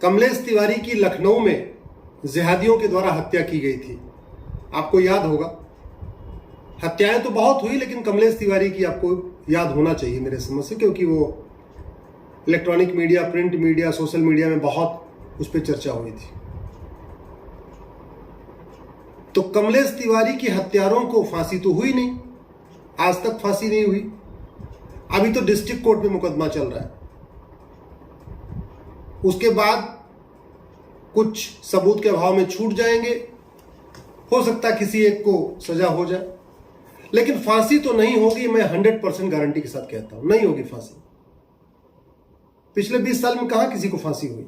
कमलेश तिवारी की लखनऊ में जिहादियों के द्वारा हत्या की गई थी। आपको याद होगा, हत्याएं तो बहुत हुई लेकिन कमलेश तिवारी की आपको याद होना चाहिए मेरे समझ से, क्योंकि वो electronic media, print media, social media में बहुत उस पर चर्चा हुई थी। तो कमलेश तिवारी की हत्यारों को फांसी तो हुई नहीं, आज तक फांसी नहीं हुई। अभी तो डिस्ट्रिक्ट कोर्ट में मुकदमा चल रहा है। उसके बाद कुछ सबूत के अभाव में छूट जाएंगे, हो सकता है किसी एक को सजा हो जाए, लेकिन फांसी तो नहीं होगी। मैं 100% गारंटी के साथ कहता हूं, नहीं होगी फांसी। पिछले 20 साल में कहां किसी को फांसी हुई?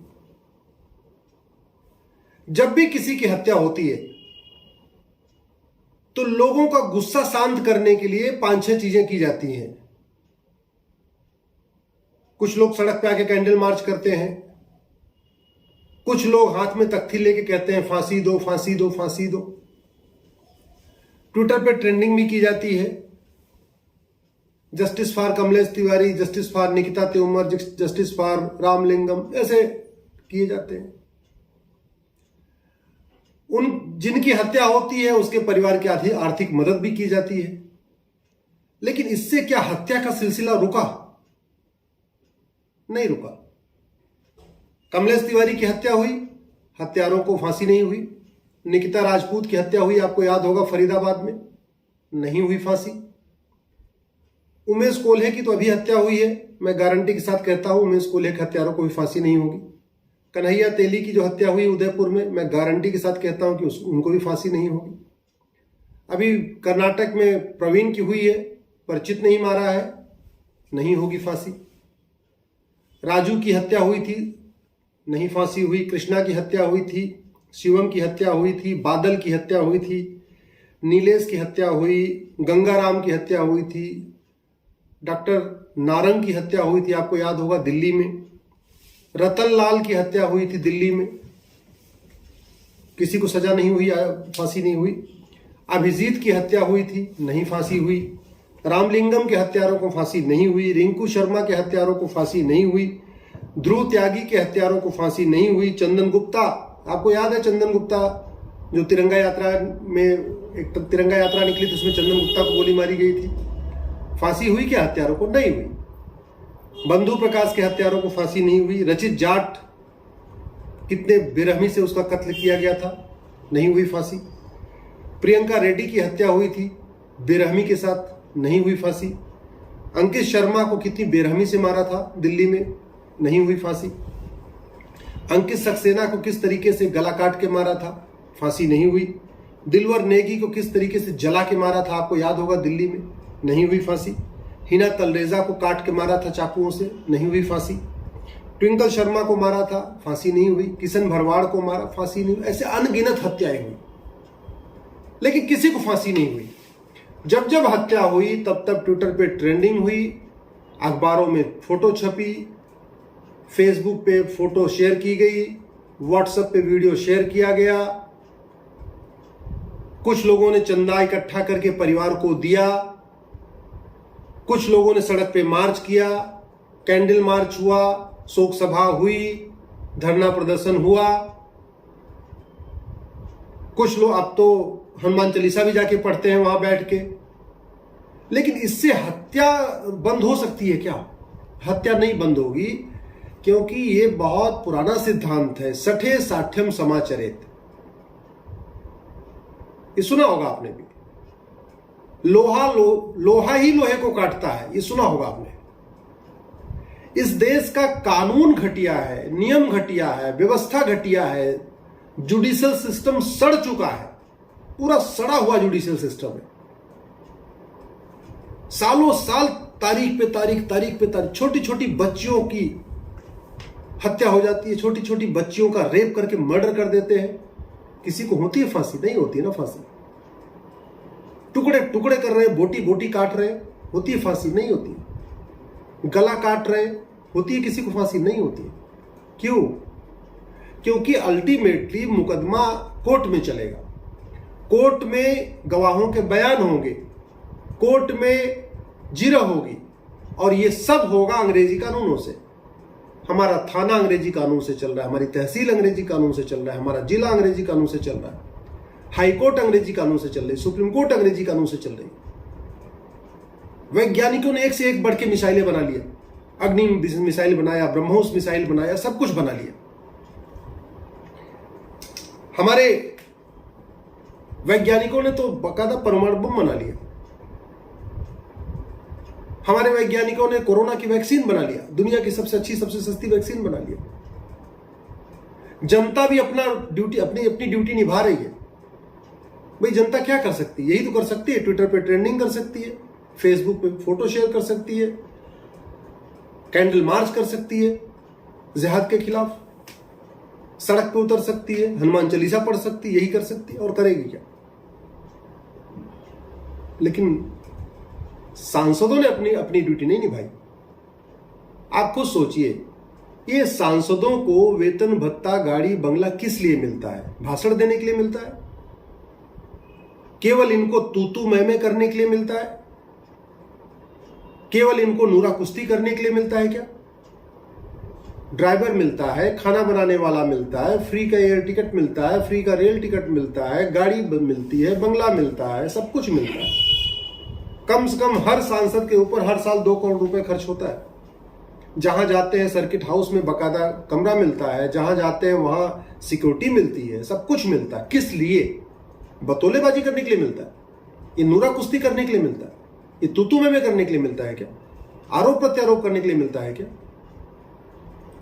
जब भी किसी की हत्या होती है तो लोगों का गुस्सा शांत करने के लिए 5-6 चीजें की जाती हैं। कुछ लोग सड़क पे आके कैंडल मार्च करते हैं, कुछ लोग हाथ में तख्ती लेके कहते हैं फांसी दो, फांसी दो, फांसी दो। ट्विटर पे ट्रेंडिंग भी की जाती है, justice for Kamlesh Tiwari, justice for Nikita Tomar, justice for Ramalingam, ऐसे किए जाते हैं। उन जिनकी हत्या होती है उसके परिवार की आर्थिक मदद भी की जाती है। लेकिन इससे क्या हत्या का सिलसिला रुका? नहीं रुका। कमलेश तिवारी की हत्या हुई, हत्यारों को फांसी नहीं हुई। निकिता राजपूत की हत्या हुई, आपको याद होगा, फरीदाबाद में, नहीं हुई फांसी। उमेश कोल्हे की तो अभी हत्या हुई है, मैं गारंटी के साथ कहता हूं उमेश कोल्हे के हत्यारों को भी फांसी नहीं होगी। कन्हैया तेली की जो हत्या हुई उदयपुर में, मैं गारंटी के साथ कहता हूं कि उनको भी फांसी नहीं होगी। अभी कर्नाटक में प्रवीण की हुई है, परिचित नहीं मारा है, नहीं होगी फांसी। राजू की हत्या हुई थी, नहीं फांसी हुई। कृष्णा की हत्या हुई थी, शिवम की हत्या हुई थी, बादल की हत्या हुई थी, नीलेश की हत्या हुई, गंगाराम की हत्या हुई थी, डॉक्टर नारंग की हत्या हुई थी, आपको याद होगा, दिल्ली में। रतन लाल की हत्या हुई थी दिल्ली में, किसी को सजा नहीं हुई, फांसी नहीं हुई। अभिजीत की हत्या हुई थी, नहीं फांसी हुई। रामलिंगम के हत्यारों को फांसी नहीं हुई। रिंकू शर्मा के हत्यारों को फांसी नहीं हुई। ध्रुव त्यागी के हत्यारों को फांसी नहीं हुई। चंदन गुप्ता, आपको याद है चंदन गुप्ता जो तिरंगा यात्रा में, एक तिरंगा यात्रा निकली थी, उसमें चंदन गुप्ता को गोली मारी गई थी, फांसी हुई क्या हत्यारों को? नहीं हुई। बंधु प्रकाश के हत्यारों को फांसी नहीं हुई। रचित जाट, कितने बेरहमी से उसका कत्ल किया गया था, नहीं हुई फांसी। प्रियंका रेड्डी की हत्या हुई थी बेरहमी के साथ, नहीं हुई फांसी। अंकित शर्मा को कितनी बेरहमी से मारा था दिल्ली में, नहीं हुई फांसी। अंकित सक्सेना को किस तरीके से गला काट के मारा था, फांसी नहीं हुई। दिलवर नेगी को किस तरीके से जला के मारा था, आपको याद होगा, दिल्ली में, नहीं हुई फांसी। हिना तलरेजा को काट के मारा था चाकुओं से, नहीं हुई फांसी। ट्विंकल शर्मा को मारा था, फांसी नहीं हुई। किशन भरवाड़ को मारा, फांसी नहीं हुई। ऐसे अनगिनत हत्याएं हुई, लेकिन किसी को फांसी नहीं हुई। जब जब हत्या हुई तब तब ट्विटर पे ट्रेंडिंग हुई, अखबारों में फोटो छपी, फेसबुक पे फोटो शेयर की गई, व्हाट्सएप पे वीडियो शेयर किया गया। कुछ लोगों ने चंदा इकट्ठा करके परिवार को दिया, कुछ लोगों ने सड़क पे मार्च किया, कैंडल मार्च हुआ, शोक सभा हुई, धरना प्रदर्शन हुआ। कुछ लोग अब तो हनुमान चालीसा भी जाके पढ़ते हैं वहां बैठ के। लेकिन इससे हत्या बंद हो सकती है क्या? हत्या नहीं बंद होगी, क्योंकि ये बहुत पुराना सिद्धांत है, सठे साठ्यम समाचरेत। ये सुना होगा आपने भी, लोहा ही लोहे को काटता है, ये सुना होगा आपने। इस देश का कानून घटिया है, नियम घटिया है, व्यवस्था घटिया है, जुडिशियल सिस्टम सड़ चुका है, पूरा सड़ा हुआ जुडिशियल सिस्टम है। सालों साल तारीख पे तारीख, तारीख पे तारीख, छोटी छोटी बच्चियों की हत्या हो जाती है, छोटी छोटी बच्चियों का रेप करके मर्डर कर देते हैं। किसी को होती है फांसी? नहीं होती है ना फांसी। टुकड़े टुकड़े कर रहे हैं, बोटी बोटी काट रहे हैं, होती है फांसी? नहीं होती है। गला काट रहे हैं, होती है किसी को फांसी? नहीं होती है। क्यों? क्योंकि अल्टीमेटली मुकदमा कोर्ट में चलेगा, कोर्ट में गवाहों के बयान होंगे, कोर्ट में जिरह होगी, और ये सब होगा अंग्रेजी कानूनों से। हमारा थाना अंग्रेजी कानून से चल रहा है, हमारी तहसील अंग्रेजी कानून से चल रहा है, हमारा जिला अंग्रेजी कानून से चल रहा है, हाई कोर्ट अंग्रेजी कानून से चल रही है, सुप्रीम कोर्ट अंग्रेजी कानून से चल रही है। वैज्ञानिकों ने एक से एक बढ़ के मिसाइलें बना लिया, अग्नि मिसाइल बनाया, ब्रह्मोस मिसाइल बनाया, सब कुछ बना लिया। हमारे वैज्ञानिकों ने तो बाकायदा परमाणु बम बना लिया। हमारे वैज्ञानिकों ने कोरोना की वैक्सीन बना लिया, दुनिया की सबसे अच्छी सबसे सस्ती वैक्सीन बना लिया। जनता भी अपनी ड्यूटी निभा रही है। भाई जनता क्या कर सकती है? यही तो कर सकती है, ट्विटर पे ट्रेंडिंग कर सकती है, फेसबुक पे फोटो शेयर कर सकती है, कैंडल मार्च कर सकती है जिहाद के खिलाफ, सड़क पे उतर सकती है, हनुमान चालीसा पढ़ सकती है, यही कर सकती है। और करेगी क्या? लेकिन सांसदों ने अपनी ड्यूटी नहीं निभाई। आप खुद सोचिए, ये सांसदों को वेतन भत्ता गाड़ी बंगला किस लिए मिलता है? भाषण देने के लिए मिलता है? केवल इनको तूतू मैमे करने के लिए मिलता है? केवल इनको नूरा कुश्ती करने के लिए मिलता है क्या? ड्राइवर मिलता है, खाना बनाने वाला मिलता है, फ्री का एयर टिकट मिलता है, फ्री का रेल टिकट मिलता है, गाड़ी मिलती है, बंगला मिलता है, सब कुछ मिलता है। कम से कम हर सांसद के ऊपर हर साल 2 करोड़ रुपए खर्च होता है। जहां जाते हैं सर्किट हाउस में बकायदा कमरा मिलता है, जहां जाते हैं वहां सिक्योरिटी मिलती है, सब कुछ मिलता है। किस लिए? बतौलेबाजी करने के लिए मिलता है? ये नूरा कुश्ती करने के लिए मिलता है? ये तूतू में करने के लिए मिलता है क्या? आरोप प्रत्यारोप करने के लिए मिलता है क्या?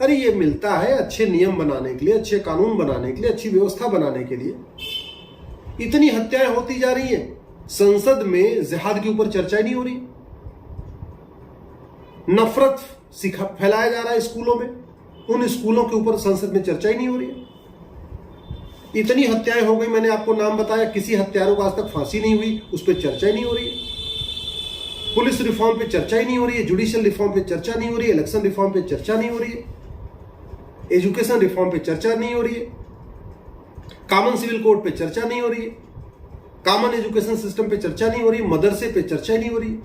अरे ये मिलता है अच्छे नियम बनाने के लिए, अच्छे कानून बनाने के लिए, अच्छी व्यवस्था बनाने के लिए। इतनी हत्याएं होती जा रही हैं, संसद में जिहाद के ऊपर चर्चा ही नहीं हो रही। नफरत फैलाया जा रहा है स्कूलों में, उन स्कूलों के ऊपर संसद में चर्चा ही नहीं हो रही है। इतनी हत्याएं हो गई, मैंने आपको नाम बताया, किसी हत्यारों को आज तक फांसी नहीं हुई, उस पर चर्चा ही नहीं हो रही है। पुलिस रिफॉर्म पे चर्चा ही नहीं हो रही है, जुडिशियल रिफॉर्म पे चर्चा नहीं हो रही है, इलेक्शन रिफॉर्म पे चर्चा नहीं हो रही है, एजुकेशन रिफॉर्म पे चर्चा नहीं हो रही है, कॉमन सिविल कोड पे चर्चा नहीं हो रही है, कॉमन एजुकेशन सिस्टम पे चर्चा नहीं हो रही, मदरसे पे चर्चा नहीं हो रही।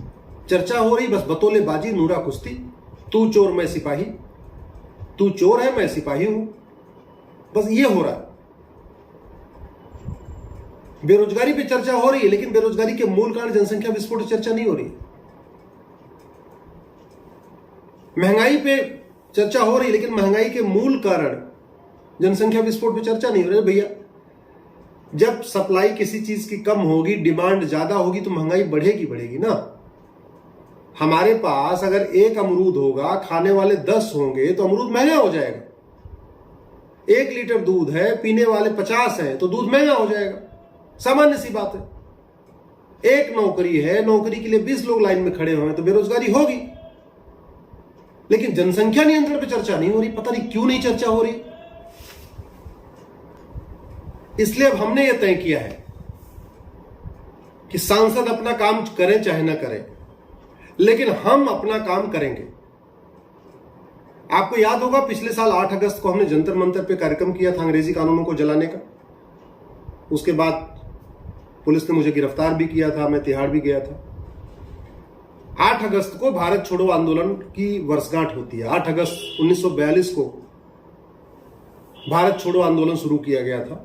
चर्चा हो रही बस बतौलेबाजी, नूरा कुश्ती, तू चोर मैं सिपाही, तू चोर है मैं सिपाही हूं, बस ये हो रहा है। बेरोजगारी पे चर्चा हो रही है, लेकिन बेरोजगारी के मूल कारण जनसंख्या विस्फोट पर चर्चा नहीं हो रही। महंगाई पे चर्चा हो रही है, लेकिन महंगाई के मूल कारण जनसंख्या विस्फोट पे चर्चा नहीं हो रही। भैया जब सप्लाई किसी चीज की कम होगी, डिमांड ज्यादा होगी, तो महंगाई बढ़ेगी ना। हमारे पास अगर एक अमरूद होगा, खाने वाले 10 होंगे, तो अमरूद महंगा हो जाएगा। 1 लीटर दूध है, पीने वाले 50 हैं, तो दूध महंगा हो जाएगा। सामान्य सी बात है। एक नौकरी है, नौकरी के लिए 20 लोग लाइन में खड़े हुए हैं, तो बेरोजगारी होगी। लेकिन जनसंख्या नियंत्रण पे चर्चा नहीं हो रही। पता नहीं क्यों नहीं चर्चा हो रही। इसलिए अब हमने यह तय किया है कि सांसद अपना काम करें चाहे ना करें, लेकिन हम अपना काम करेंगे। आपको याद होगा पिछले साल 8 अगस्त को हमने जंतर मंतर पे कार्यक्रम किया था अंग्रेजी कानूनों को जलाने का। उसके बाद पुलिस ने मुझे गिरफ्तार भी किया था, मैं तिहाड़ भी गया था। 8 अगस्त को भारत छोड़ो आंदोलन की वर्षगांठ होती है। 8 अगस्त 1942 को भारत छोड़ो आंदोलन शुरू किया गया था।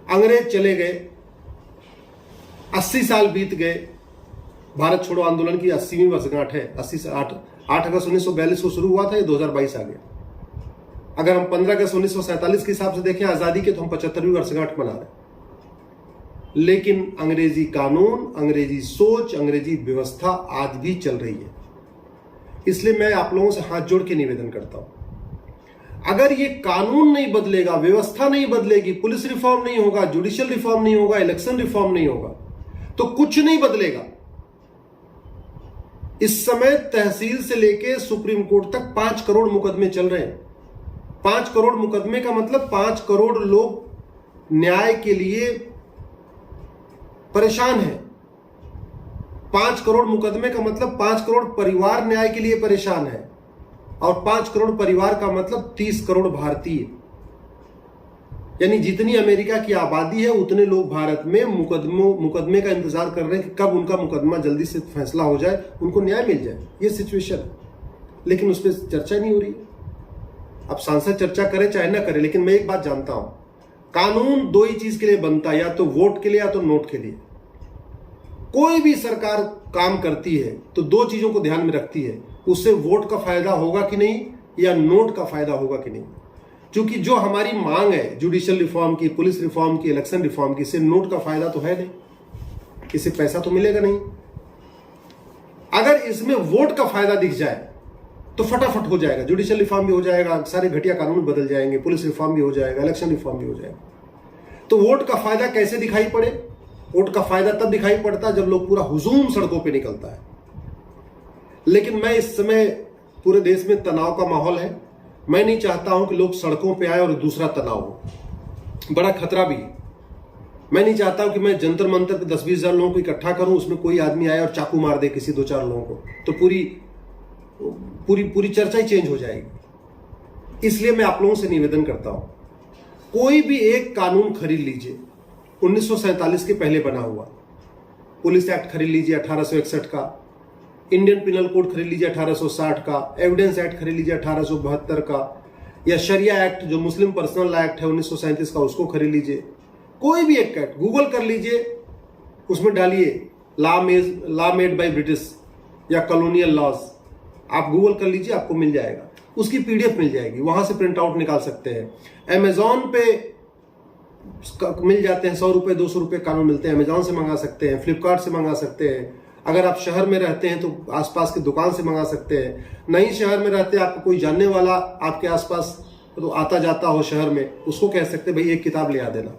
अंग्रेज चले गए, 80 साल बीत गए। भारत छोड़ो आंदोलन की 80वीं वर्षगांठ है। 8 अगस्त 1942 को शुरू हुआ था, ये 2022 आ गया। अगर हम 15 अगस्त 1947 के हिसाब से देखें आजादी के, तो हम 75वीं वर्षगांठ मना रहे हैं। लेकिन अंग्रेजी कानून, अंग्रेजी सोच, अंग्रेजी व्यवस्था आज भी चल रही है। इसलिए मैं आप लोगों से हाथ जोड़ के निवेदन करता हूं, अगर ये कानून नहीं बदलेगा, व्यवस्था नहीं बदलेगी, पुलिस रिफॉर्म नहीं होगा, जुडिशियल रिफॉर्म नहीं होगा, इलेक्शन रिफॉर्म नहीं होगा, तो कुछ नहीं बदलेगा। इस समय तहसील से लेके सुप्रीम कोर्ट तक 5 करोड़ मुकदमे चल रहे हैं। 5 करोड़ मुकदमे का मतलब 5 करोड़ लोग न्याय के लिए परेशान है। 5 करोड़ मुकदमे का मतलब 5 करोड़ परिवार न्याय के लिए परेशान है, और 5 करोड़ परिवार का मतलब 30 करोड़ भारतीय, यानी जितनी अमेरिका की आबादी है उतने लोग भारत में मुकदमे का इंतजार कर रहे हैं कि कब उनका मुकदमा जल्दी से फैसला हो जाए, उनको न्याय मिल जाए। ये सिचुएशन है, लेकिन उस पर चर्चा नहीं हो रही है। अब सांसद चर्चा करे चाहे ना करे, लेकिन मैं एक बात जानता हूं, कानून दो ही चीज के लिए बनता है, या तो वोट के लिए या तो नोट के लिए। कोई भी सरकार काम करती है तो दो चीजों को ध्यान में रखती है, उससे वोट का फायदा होगा कि नहीं या नोट का फायदा होगा कि नहीं। क्योंकि जो हमारी मांग है जुडिशियल रिफॉर्म की, पुलिस रिफॉर्म की, इलेक्शन रिफॉर्म की, इससे नोट का फायदा तो है नहीं, इससे पैसा तो मिलेगा नहीं। अगर इसमें वोट का फायदा दिख जाए तो फटाफट हो जाएगा, जुडिशियल रिफॉर्म भी हो जाएगा, सारे घटिया कानून बदल जाएंगे, पुलिस रिफॉर्म भी हो जाएगा, इलेक्शन रिफॉर्म भी हो जाएगा। तो वोट का फायदा कैसे दिखाई पड़े? वोट का फायदा तब दिखाई पड़ता है जब लोग पूरा हुजूम सड़कों पे निकलता है। लेकिन मैं इस समय पूरे देश में तनाव का माहौल है, मैं नहीं चाहता हूं कि लोग सड़कों पे आए और दूसरा तनाव हो, बड़ा खतरा भी है। मैं नहीं चाहता हूं कि मैं जंतर मंतर पे 10-20 हजार लोगों को इकट्ठा करूं, उसमें कोई आदमी आए और चाकू मार दे किसी 2-4 लोगों को, तो पूरी चर्चा ही चेंज हो जाएगी। इसलिए मैं आप लोगों से निवेदन करता हूं, कोई भी एक कानून खरीद लीजिए 1947 के पहले बना हुआ, पुलिस एक्ट खरीद लीजिए 1861 का, इंडियन पिनल कोड खरीद लीजिए 1860 का, एविडेंस एक्ट खरीद लीजिए 1872 का, या शरिया एक्ट जो मुस्लिम पर्सनल लॉ एक्ट है 1937 का, उसको खरीद लीजिए। कोई भी एक एक्ट गूगल कर लीजिए, उसमें डालिए लॉ मेड बाय ब्रिटिश या कॉलोनियल लॉज, आप गूगल कर लीजिए, आपको मिल जाएगा, उसकी पीडीएफ मिल जाएगी, वहां से प्रिंट आउट निकाल सकते हैं। अमेजॉन पे मिल जाते हैं, 100 रुपए 200 रुपए कानून मिलते हैं, अमेजॉन से मंगा सकते हैं, फ्लिपकार्ट से मंगा सकते हैं। अगर आप शहर में रहते हैं तो आसपास की दुकान से मंगा सकते हैं। नहीं शहर में रहते हैं, आपको कोई जानने वाला आपके आसपास तो आता जाता हो शहर में, उसको कह सकते हैं भाई एक किताब ले आ देना।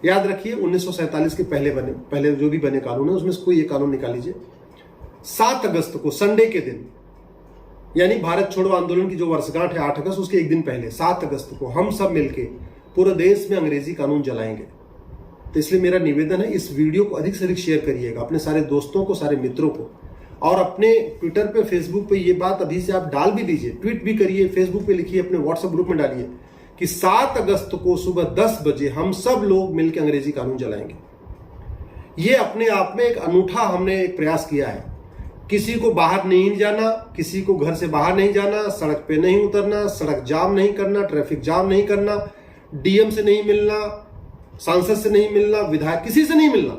याद रखिए 1947 के पहले जो भी बने कानून है उसमें से कोई एक कानून निकाल लीजिए। 7 अगस्त को संडे के दिन, यानी भारत छोड़ो आंदोलन की जो वर्षगांठ है 8 अगस्त, उसके एक दिन पहले 7 अगस्त को हम सब मिलके पूरे देश में अंग्रेजी कानून जलाएंगे। तो इसलिए मेरा निवेदन है, इस वीडियो को अधिक से अधिक शेयर करिएगा अपने सारे दोस्तों को, सारे मित्रों को, और अपने ट्विटर पे, फेसबुक पे ये बात अभी से आप डाल भी दीजिए, ट्वीट भी करिए, फेसबुक पे लिखिए, अपने व्हाट्सएप ग्रुप में डालिए कि 7 अगस्त को सुबह 10 बजे हम सब लोग मिलकर अंग्रेजी कानून जलाएंगे। ये अपने आप में एक अनूठा हमने एक प्रयास किया है। किसी को बाहर नहीं जाना, किसी को घर से बाहर नहीं जाना, सड़क पे नहीं उतरना, सड़क जाम नहीं करना, ट्रैफिक जाम नहीं करना, डीएम से नहीं मिलना, सांसद से नहीं मिलना, विधायक किसी से नहीं मिलना।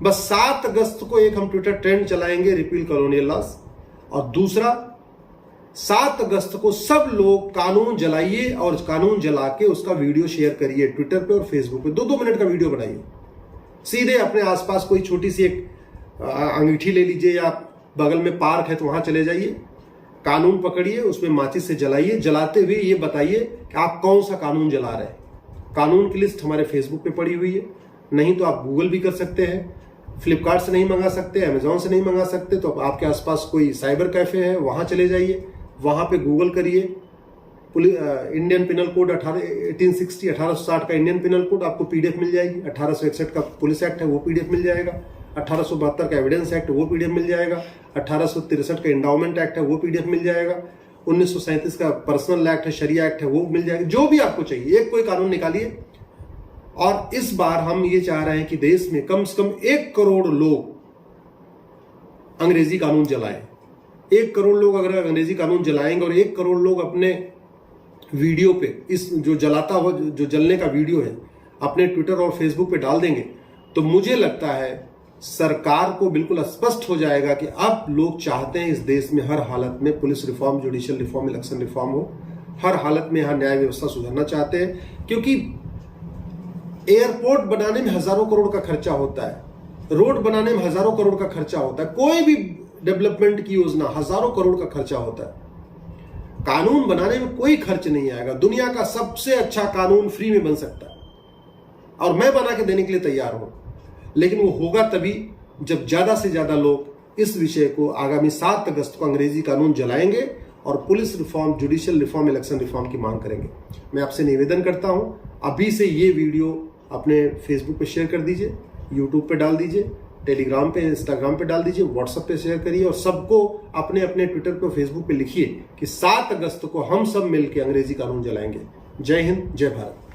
बस 7 अगस्त को एक हम ट्विटर ट्रेंड चलाएंगे, रिपील कॉलोनियल लॉज, और दूसरा 7 अगस्त को सब लोग कानून जलाइए और कानून जला के उसका वीडियो शेयर करिए ट्विटर पे और फेसबुक पे। 2-2 मिनट का वीडियो बनाइए, सीधे अपने आसपास कोई छोटी सी एक अंगीठी ले लीजिए या बगल में पार्क है तो वहां चले जाइए, कानून पकड़िए, उसमें माचिस से जलाइए, जलाते हुए ये बताइए कि आप कौन सा कानून जला रहे हैं। कानून की लिस्ट हमारे फेसबुक पे पड़ी हुई है, नहीं तो आप गूगल भी कर सकते हैं, फ्लिपकार्ट से नहीं मंगा सकते, अमेजॉन से नहीं मंगा सकते तो आपके आसपास कोई साइबर कैफे है वहां चले जाइए, वहां पे गूगल करिए इंडियन पिनल कोड 1860 का इंडियन पिनल कोड, आपको पीडीएफ मिल जाएगी। 1861 का पुलिस एक्ट है वो पीडीएफ मिल जाएगा, 1872 का एविडेंस एक्ट वो पीडीएफ मिल जाएगा, 1863 का एंडाउमेंट एक्ट है वो पीडीएफ मिल जाएगा, 1937 का पर्सनल एक्ट है, शरिया एक्ट है वो मिल जाएगा। जो भी आपको चाहिए एक कोई कानून निकालिए। और इस बार हम ये चाह रहे हैं कि देश में कम से कम 1 करोड़ लोग अंग्रेजी कानून जलाएं। 1 करोड़ लोग अगर अंग्रेजी कानून जलाएंगे और 1 करोड़ लोग अपने वीडियो पे इस जो जलाता हुआ जो जलने का वीडियो है अपने ट्विटर और फेसबुक पे डाल देंगे, तो मुझे लगता है सरकार को बिल्कुल स्पष्ट हो जाएगा कि अब लोग चाहते हैं इस देश में हर हालत में police reform, judicial reform, election reform हो। हर हालत में यहां न्याय व्यवस्था सुधारना चाहते हैं, क्योंकि एयरपोर्ट बनाने में हजारों करोड़ का खर्चा होता है, रोड बनाने में हजारों करोड़ का खर्चा होता है, कोई भी डेवलपमेंट की योजना हजारों करोड़ का खर्चा होता है। कानून बनाने में कोई खर्च नहीं आएगा। दुनिया का सबसे अच्छा कानून फ्री में बन सकता है और मैं बना के देने के लिए तैयार हूं, लेकिन वो होगा तभी जब ज्यादा से ज्यादा लोग इस विषय को आगामी 7 अगस्त को अंग्रेजी कानून जलाएंगे और police reform, judicial reform, election reform की मांग करेंगे। मैं आपसे निवेदन करता हूं, अभी से ये वीडियो अपने फेसबुक पे शेयर कर दीजिए, यूट्यूब पे डाल दीजिए, टेलीग्राम पे, इंस्टाग्राम पे डाल दीजिए, व्हाट्सएप पे शेयर करिए और सबको अपने अपने ट्विटर पे, फेसबुक पे लिखिए कि 7 अगस्त को हम सब मिलकर अंग्रेजी कानून जलाएंगे। जय हिंद, जय भारत।